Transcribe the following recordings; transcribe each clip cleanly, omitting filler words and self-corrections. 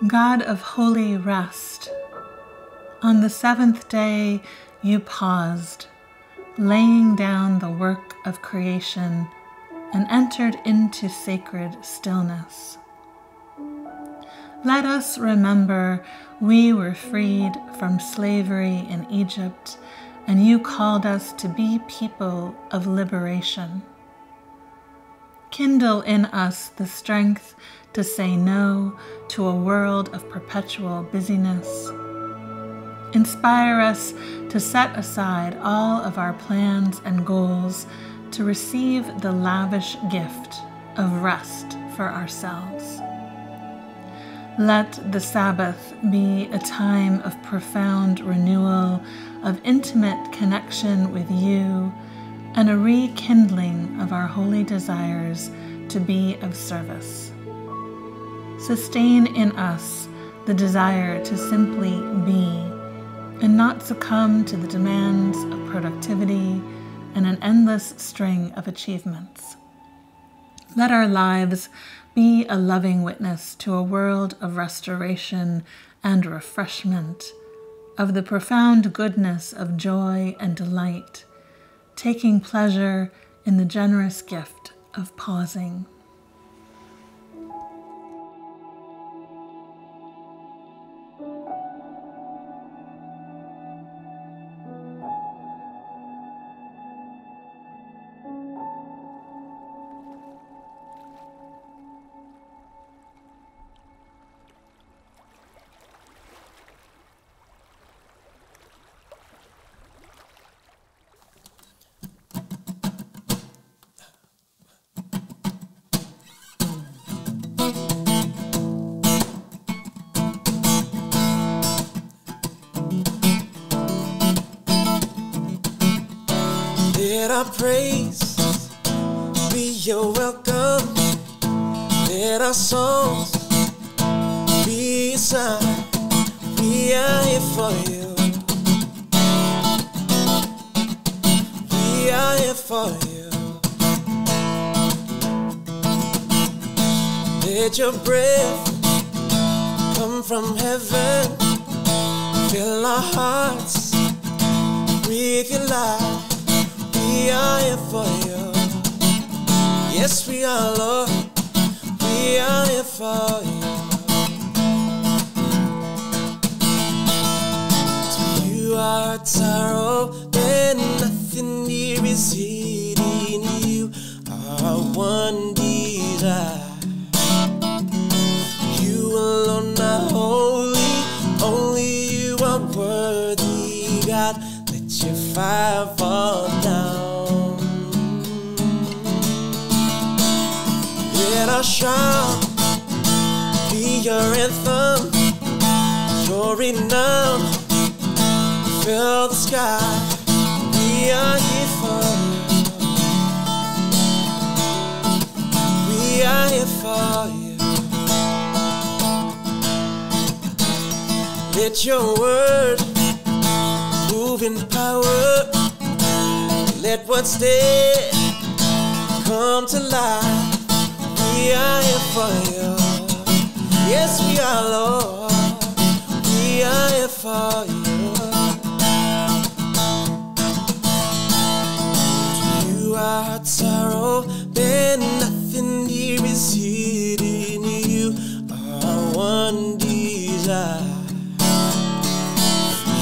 God of holy rest, on the seventh day you paused, laying down the work of creation, and entered into sacred stillness. Let us remember we were freed from slavery in Egypt, and you called us to be people of liberation. Kindle in us the strength to say no to a world of perpetual busyness. Inspire us to set aside all of our plans and goals to receive the lavish gift of rest for ourselves. Let the Sabbath be a time of profound renewal, of intimate connection with you, and a rekindling of our holy desires to be of service. Sustain in us the desire to simply be and not succumb to the demands of productivity and an endless string of achievements. Let our lives be a loving witness to a world of restoration and refreshment, of the profound goodness of joy and delight, taking pleasure in the generous gift of pausing. Let our praise be your welcome. Let our songs be a sign. We are here for you. We are here for you. Let your breath come from heaven. Fill our hearts with your light. We are here for you. Yes, we are, Lord. We are here for you. To you our sorrow, and nothing here is hidden. You are one desire. You alone are holy. Only you are worthy, God. Let your fire fall down. Let our shout be your anthem, your renown, fill the sky. We are here for you. We are here for you. Let your word move in power. Let what's dead come to life. We are here for you. Yes, we are, Lord. We are here for you. To you our sorrow, and nothing here is hidden. You are one desire.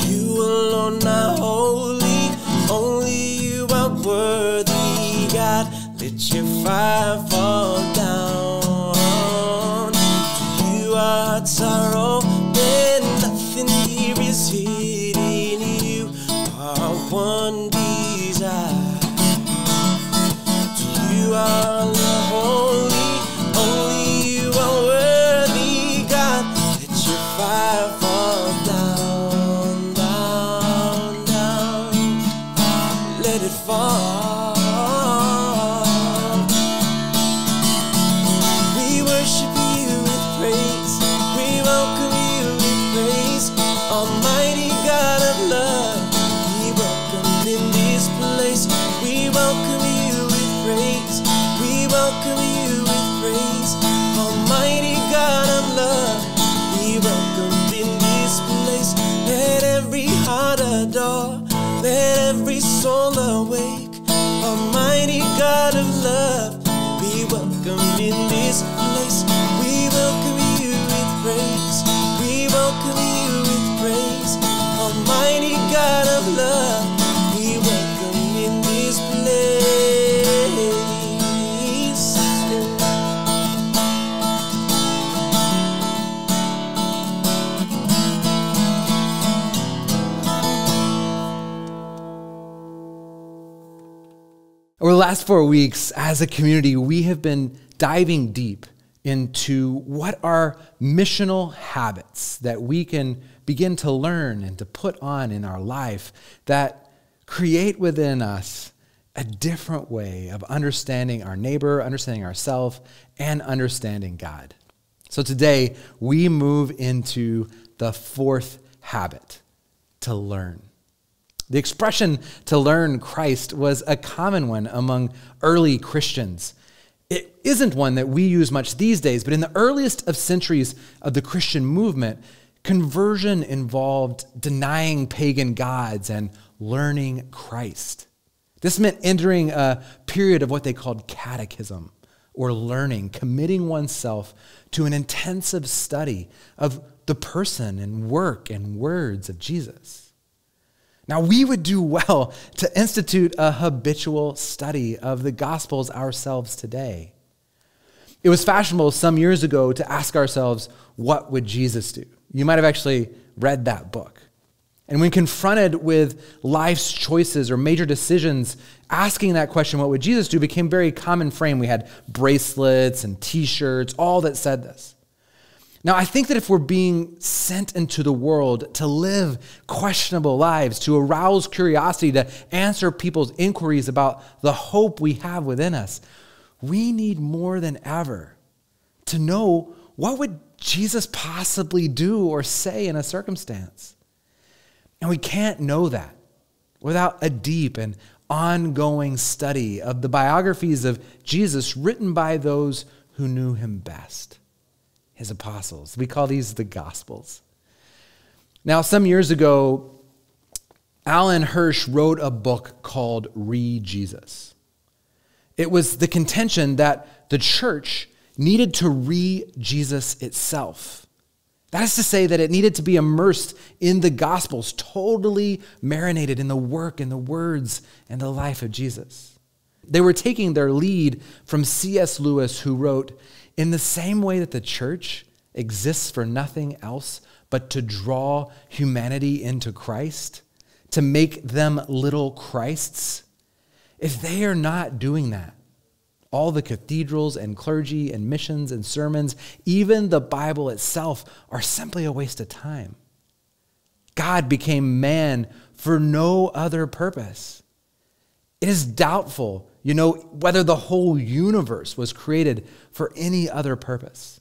You alone are holy. Only you are worthy, God. Let your fire fall down. To you our sorrow, and nothing here is hidden. soul awake. Almighty God of love, we welcome in this place. We welcome you with praise. We welcome you with praise. Almighty God of love, we welcome in this place. Over the last 4 weeks, as a community, we have been diving deep into what are missional habits that we can begin to learn and to put on in our life that create within us a different way of understanding our neighbor, understanding ourselves, and understanding God. So today, we move into the fourth habit, to learn. The expression to learn Christ was a common one among early Christians. It isn't one that we use much these days, but in the earliest of centuries of the Christian movement, conversion involved denying pagan gods and learning Christ. This meant entering a period of what they called catechism, or learning, committing oneself to an intensive study of the person and work and words of Jesus. Now, we would do well to institute a habitual study of the Gospels ourselves today. It was fashionable some years ago to ask ourselves, what would Jesus do? You might have actually read that book. And when confronted with life's choices or major decisions, asking that question, what would Jesus do, became a very common frame. We had bracelets and t-shirts, all that said this. Now, I think that if we're being sent into the world to live questionable lives, to arouse curiosity, to answer people's inquiries about the hope we have within us, we need more than ever to know, what would Jesus possibly do or say in a circumstance? And we can't know that without a deep and ongoing study of the biographies of Jesus written by those who knew him best. His apostles. We call these the Gospels. Now, some years ago, Alan Hirsch wrote a book called Re-Jesus. It was the contention that the church needed to re-Jesus itself. That is to say that it needed to be immersed in the Gospels, totally marinated in the work and the words and the life of Jesus. They were taking their lead from C.S. Lewis, who wrote, "In the same way that the church exists for nothing else but to draw humanity into Christ, to make them little Christs, if they are not doing that, all the cathedrals and clergy and missions and sermons, even the Bible itself, are simply a waste of time. God became man for no other purpose. It is doubtful, whether the whole universe was created for any other purpose.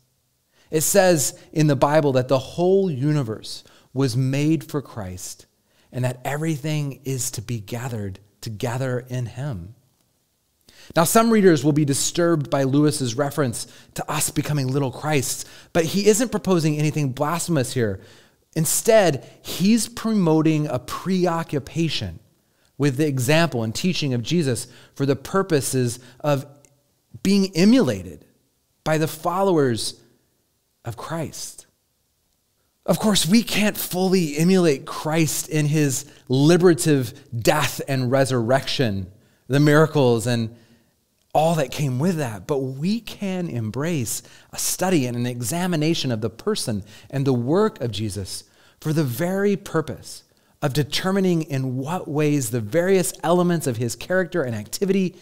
It says in the Bible that the whole universe was made for Christ and that everything is to be gathered together in him." Now, some readers will be disturbed by Lewis's reference to us becoming little Christs, but he isn't proposing anything blasphemous here. Instead, he's promoting a preoccupation with the example and teaching of Jesus for the purposes of being emulated by the followers of Christ. Of course, we can't fully emulate Christ in his liberative death and resurrection, the miracles and all that came with that, but we can embrace a study and an examination of the person and the work of Jesus for the very purpose of determining in what ways the various elements of his character and activity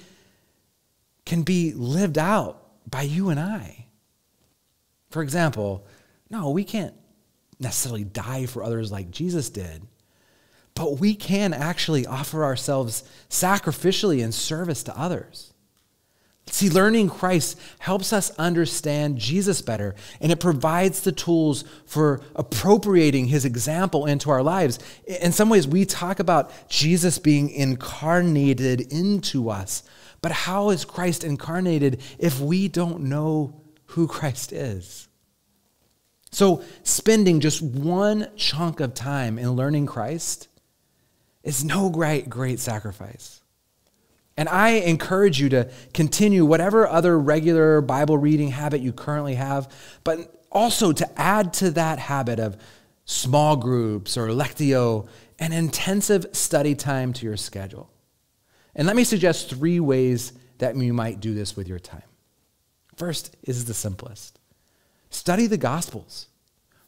can be lived out by you and I. For example, no, we can't necessarily die for others like Jesus did, but we can actually offer ourselves sacrificially in service to others. See, learning Christ helps us understand Jesus better, and it provides the tools for appropriating his example into our lives. In some ways, we talk about Jesus being incarnated into us, but how is Christ incarnated if we don't know who Christ is? So spending just one chunk of time in learning Christ is no great sacrifice. And I encourage you to continue whatever other regular Bible reading habit you currently have, but also to add to that habit of small groups or Lectio, an intensive study time to your schedule. And let me suggest 3 ways that you might do this with your time. First is the simplest. Study the Gospels.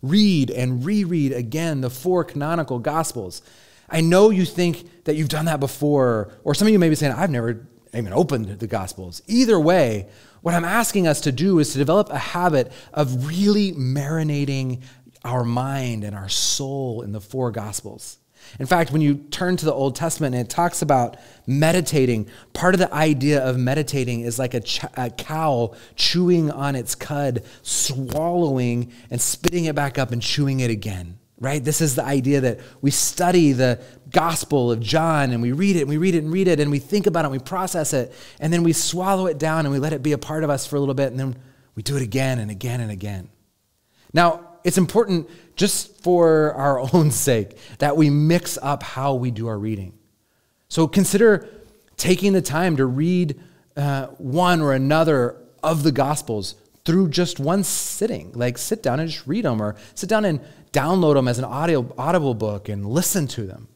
Read and reread again the 4 canonical Gospels. I know you think that you've done that before, or some of you may be saying, I've never even opened the Gospels. Either way, what I'm asking us to do is to develop a habit of really marinating our mind and our soul in the 4 Gospels. In fact, when you turn to the Old Testament and it talks about meditating, part of the idea of meditating is like a cow chewing on its cud, swallowing and spitting it back up and chewing it again, right? This is the idea that we study the Gospel of John and we read it and we read it and read it and we think about it and we process it and then we swallow it down and we let it be a part of us for a little bit and then we do it again and again and again. Now, it's important just for our own sake that we mix up how we do our reading. So consider taking the time to read one or another of the Gospels through just one sitting. Like sit down and just read them, or sit down and download them as an audible book and listen to them.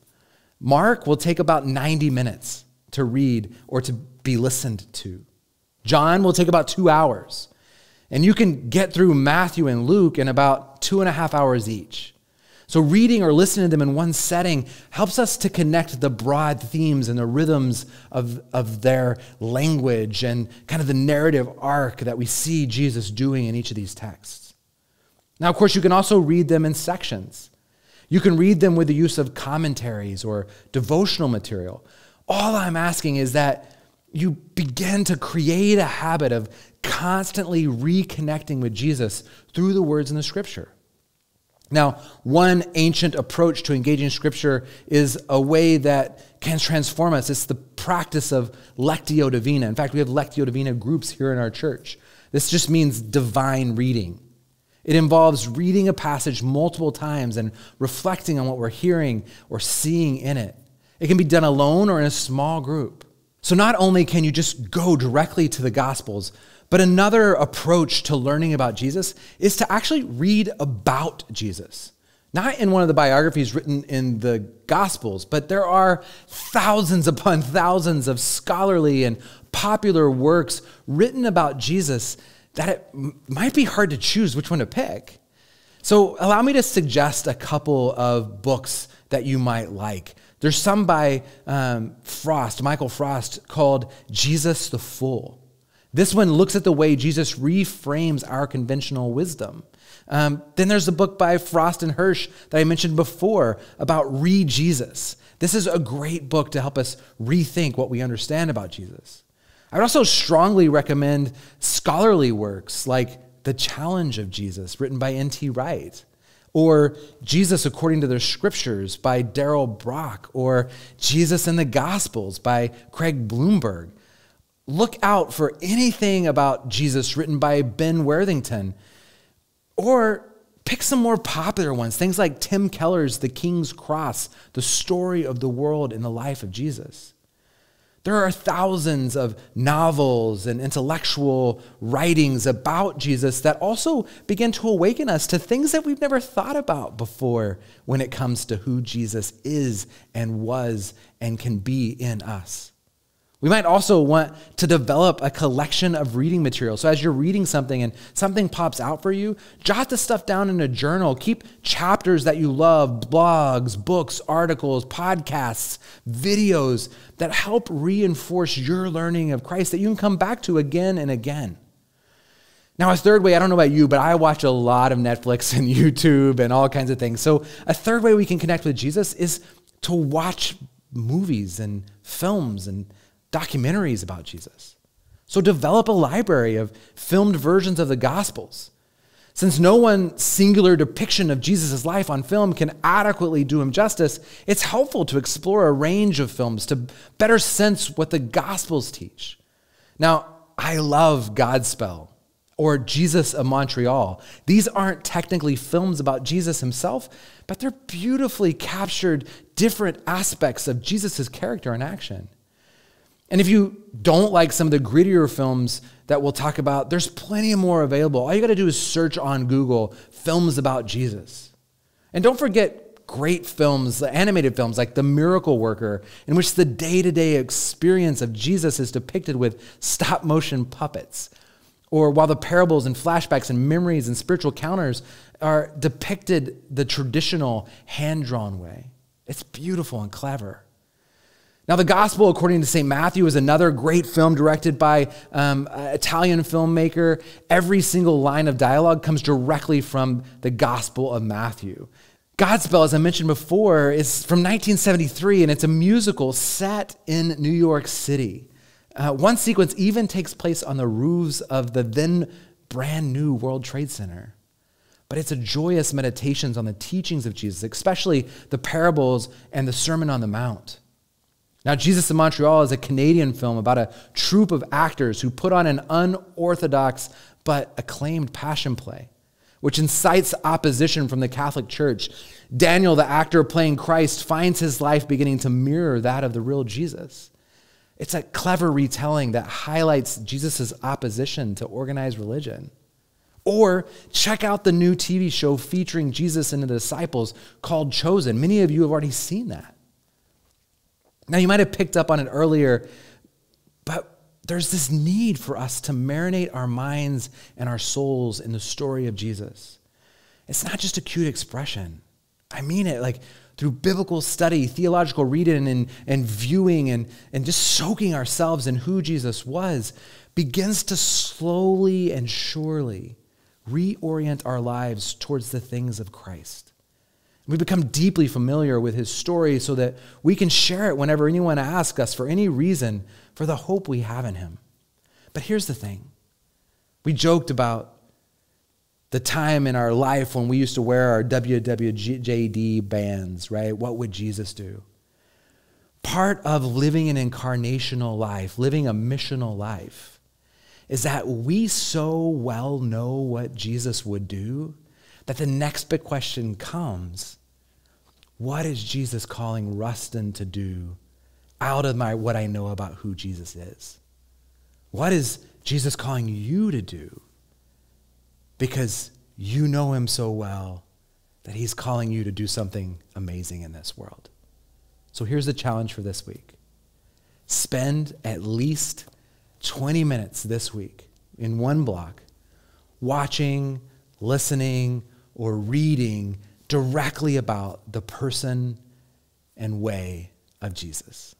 Mark will take about 90 minutes to read or to be listened to. John will take about 2 hours. And you can get through Matthew and Luke in about 2.5 hours each. So reading or listening to them in one setting helps us to connect the broad themes and the rhythms of their language and kind of the narrative arc that we see Jesus doing in each of these texts. Now, of course, you can also read them in sections. You can read them with the use of commentaries or devotional material. All I'm asking is that you begin to create a habit of constantly reconnecting with Jesus through the words in the Scripture. Now, one ancient approach to engaging Scripture is a way that can transform us. It's the practice of Lectio Divina. In fact, we have Lectio Divina groups here in our church. This just means divine reading. It involves reading a passage multiple times and reflecting on what we're hearing or seeing in it. It can be done alone or in a small group. So not only can you just go directly to the Gospels, but another approach to learning about Jesus is to actually read about Jesus. Not in one of the biographies written in the Gospels, but there are thousands upon thousands of scholarly and popular works written about Jesus that it might be hard to choose which one to pick. So allow me to suggest a couple of books that you might like. There's some by Michael Frost, called Jesus the Fool. This one looks at the way Jesus reframes our conventional wisdom. Then there's a book by Frost and Hirsch that I mentioned before about Read Jesus. This is a great book to help us rethink what we understand about Jesus. I would also strongly recommend scholarly works like The Challenge of Jesus, written by N.T. Wright, or Jesus According to the Scriptures by Darrell Brock, or Jesus in the Gospels by Craig Bloomberg. Look out for anything about Jesus written by Ben Worthington, or pick some more popular ones, things like Tim Keller's The King's Cross, the story of the world in the life of Jesus. There are thousands of novels and intellectual writings about Jesus that also begin to awaken us to things that we've never thought about before when it comes to who Jesus is and was and can be in us. We might also want to develop a collection of reading material. So as you're reading something and something pops out for you, jot the stuff down in a journal. Keep chapters that you love, blogs, books, articles, podcasts, videos that help reinforce your learning of Christ that you can come back to again and again. Now, a third way, I don't know about you, but I watch a lot of Netflix and YouTube and all kinds of things. So a third way we can connect with Jesus is to watch movies and films and documentaries about Jesus. So develop a library of filmed versions of the Gospels. Since no one singular depiction of Jesus' life on film can adequately do him justice, it's helpful to explore a range of films to better sense what the Gospels teach. Now, I love Godspell, or Jesus of Montreal. These aren't technically films about Jesus himself, but they're beautifully captured different aspects of Jesus' character and action. And if you don't like some of the grittier films that we'll talk about, there's plenty more available. All you got to do is search on Google films about Jesus. And don't forget great films, animated films like The Miracle Worker, in which the day-to-day experience of Jesus is depicted with stop-motion puppets. Or while the parables and flashbacks and memories and spiritual counters are depicted the traditional hand-drawn way. It's beautiful and clever. Now, the Gospel according to St. Matthew is another great film directed by an Italian filmmaker. Every single line of dialogue comes directly from the Gospel of Matthew. Godspell, as I mentioned before, is from 1973, and it's a musical set in New York City. One sequence even takes place on the roofs of the then brand new World Trade Center. But it's a joyous meditations on the teachings of Jesus, especially the parables and the Sermon on the Mount. Now, Jesus in Montreal is a Canadian film about a troupe of actors who put on an unorthodox but acclaimed passion play, which incites opposition from the Catholic Church. Daniel, the actor playing Christ, finds his life beginning to mirror that of the real Jesus. It's a clever retelling that highlights Jesus' opposition to organized religion. Or check out the new TV show featuring Jesus and the disciples called Chosen. Many of you have already seen that. Now, you might have picked up on it earlier, but there's this need for us to marinate our minds and our souls in the story of Jesus. It's not just a cute expression. I mean it, like through biblical study, theological reading, and viewing, and just soaking ourselves in who Jesus was, begins to slowly and surely reorient our lives towards the things of Christ. We become deeply familiar with his story so that we can share it whenever anyone asks us for any reason for the hope we have in him. But here's the thing. We joked about the time in our life when we used to wear our WWJD bands, right? What would Jesus do? Part of living an incarnational life, living a missional life, is that we so well know what Jesus would do that the next big question comes, what is Jesus calling Rustin to do out of what I know about who Jesus is? What is Jesus calling you to do? Because you know him so well that he's calling you to do something amazing in this world. So here's the challenge for this week. Spend at least 20 minutes this week in one block watching, listening, or reading directly about the person and way of Jesus.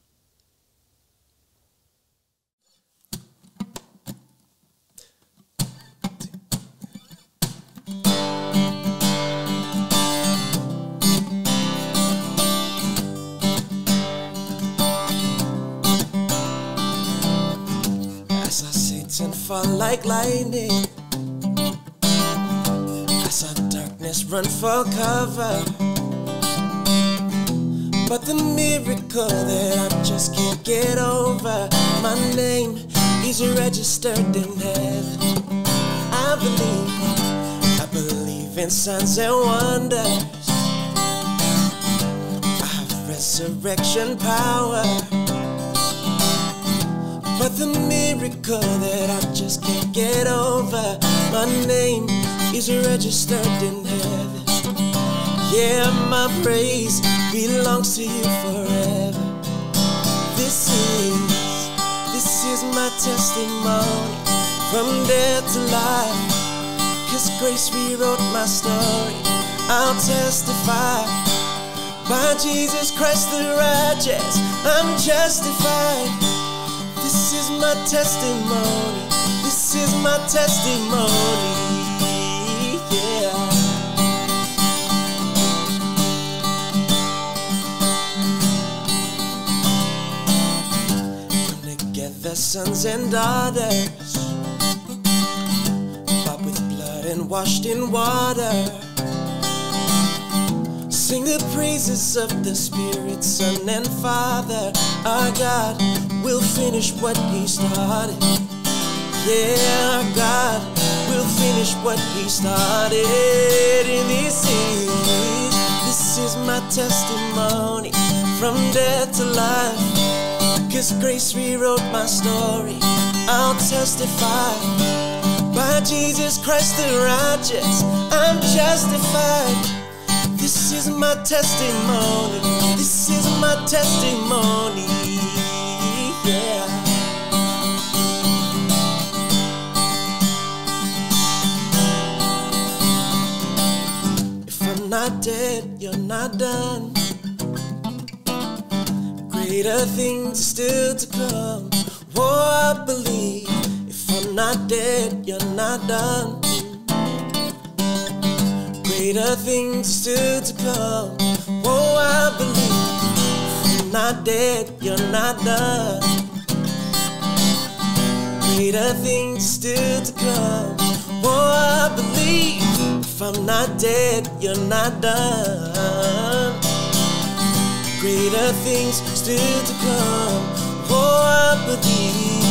As I sit and fall like lightning, I saw darkness run for cover, but the miracle that I just can't get over, my name is registered in heaven. I believe in signs and wonders. I have resurrection power, but the miracle that I just can't get over, my name is registered in heaven. Yeah, my praise belongs to you forever. This is my testimony from death to life. 'Cause grace rewrote my story. I'll testify, by Jesus Christ the righteous, I'm justified. This is my testimony. This is my testimony. Sons and daughters, bought with blood and washed in water, sing the praises of the Spirit, Son and Father. Our God will finish what he started. Yeah, our God will finish what he started in these seas. This is my testimony from death to life. 'Cause grace rewrote my story, I'll testify. By Jesus Christ the righteous, I'm justified. This is my testimony, this is my testimony, yeah. If I'm not dead, you're not done. Greater things are still to come. Oh, I believe. If I'm not dead, you're not done. Greater things are still to come. Oh, I believe. If I'm not dead, you're not done. Greater things are still to come. Oh, I believe. If I'm not dead, you're not done. Greater things still to come. Oh, I believe,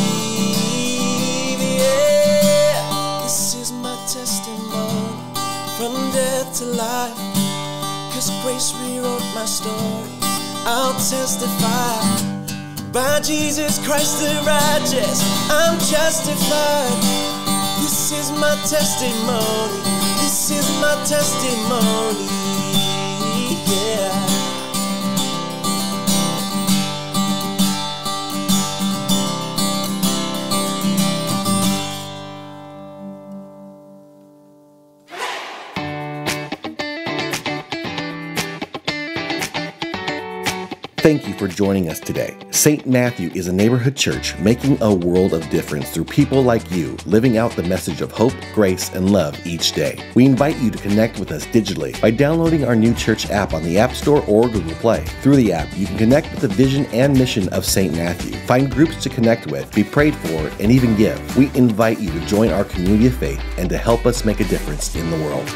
yeah. This is my testimony from death to life. 'Cause grace rewrote my story, I'll testify. By Jesus Christ the righteous, I'm justified. This is my testimony, this is my testimony, yeah. Thank you for joining us today. St. Matthew is a neighborhood church making a world of difference through people like you living out the message of hope, grace, and love each day. We invite you to connect with us digitally by downloading our new church app on the App Store or Google Play. Through the app, you can connect with the vision and mission of St. Matthew, find groups to connect with, be prayed for, and even give. We invite you to join our community of faith and to help us make a difference in the world.